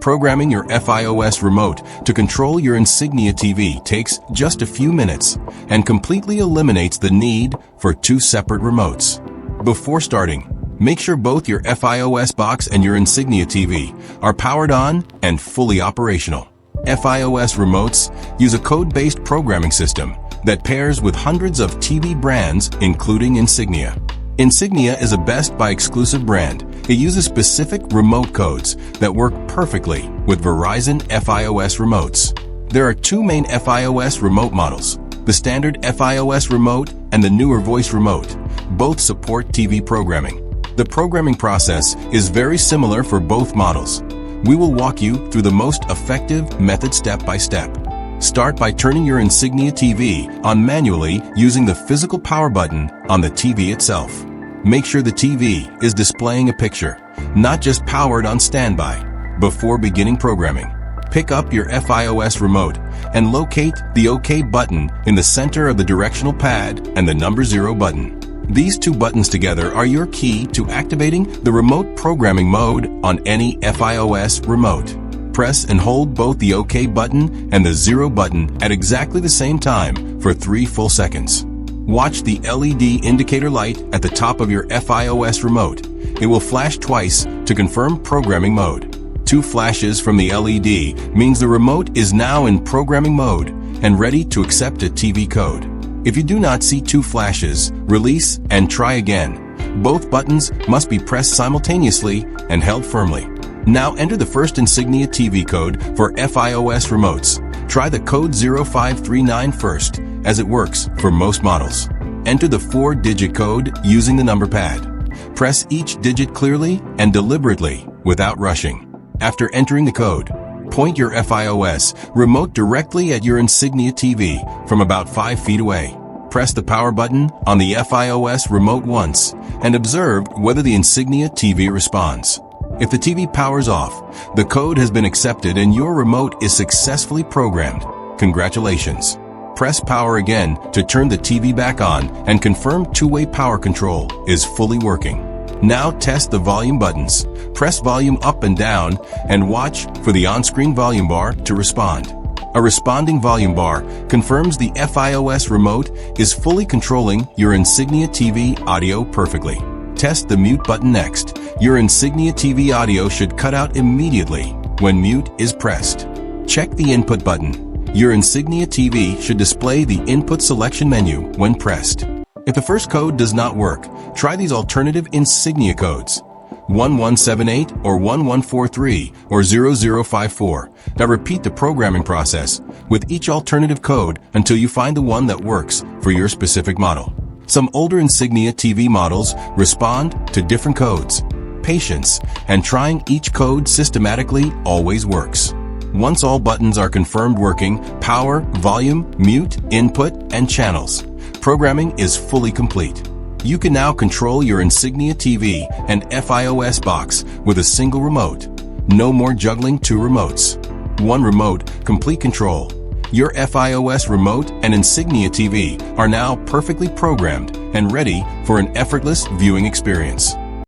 Programming your Fios remote to control your Insignia TV takes just a few minutes and completely eliminates the need for two separate remotes. Before starting, make sure both your Fios box and your Insignia TV are powered on and fully operational. Fios remotes use a code-based programming system that pairs with hundreds of TV brands, including Insignia. Insignia is a Best Buy exclusive brand. It uses specific remote codes that work perfectly with Verizon Fios remotes. There are two main Fios remote models, the standard Fios remote and the newer voice remote. Both support TV programming. The programming process is very similar for both models. We will walk you through the most effective method step by step. Start by turning your Insignia TV on manually using the physical power button on the TV itself. Make sure the TV is displaying a picture, not just powered on standby. Before beginning programming, pick up your Fios remote and locate the OK button in the center of the directional pad and the number 0 button. These two buttons together are your key to activating the remote programming mode on any Fios remote. Press and hold both the OK button and the 0 button at exactly the same time for 3 full seconds. Watch the LED indicator light at the top of your Fios remote. It will flash twice to confirm programming mode. 2 flashes from the LED means the remote is now in programming mode and ready to accept a TV code. If you do not see 2 flashes, release and try again. Both buttons must be pressed simultaneously and held firmly. Now enter the first Insignia TV code for Fios remotes. Try the code 0539 first, as it works for most models. Enter the 4-digit code using the number pad. Press each digit clearly and deliberately without rushing. After entering the code, point your Fios remote directly at your Insignia TV from about 5 feet away. Press the power button on the Fios remote once and observe whether the Insignia TV responds. If the TV powers off, the code has been accepted and your remote is successfully programmed. Congratulations. Press power again to turn the TV back on and confirm two-way power control is fully working. Now test the volume buttons. Press volume up and down and watch for the on-screen volume bar to respond. A responding volume bar confirms the Fios remote is fully controlling your Insignia TV audio perfectly. Test the mute button next. Your Insignia TV audio should cut out immediately when mute is pressed. Check the input button. Your Insignia TV should display the input selection menu when pressed. If the first code does not work, try these alternative Insignia codes, 1178 or 1143 or 0054. Now repeat the programming process with each alternative code until you find the one that works for your specific model. Some older Insignia TV models respond to different codes. Patience and trying each code systematically always works. Once all buttons are confirmed working, power, volume, mute, input, and channels, programming is fully complete. You can now control your Insignia TV and Fios box with a single remote. No more juggling 2 remotes. 1 remote, complete control. Your Fios remote and Insignia TV are now perfectly programmed and ready for an effortless viewing experience.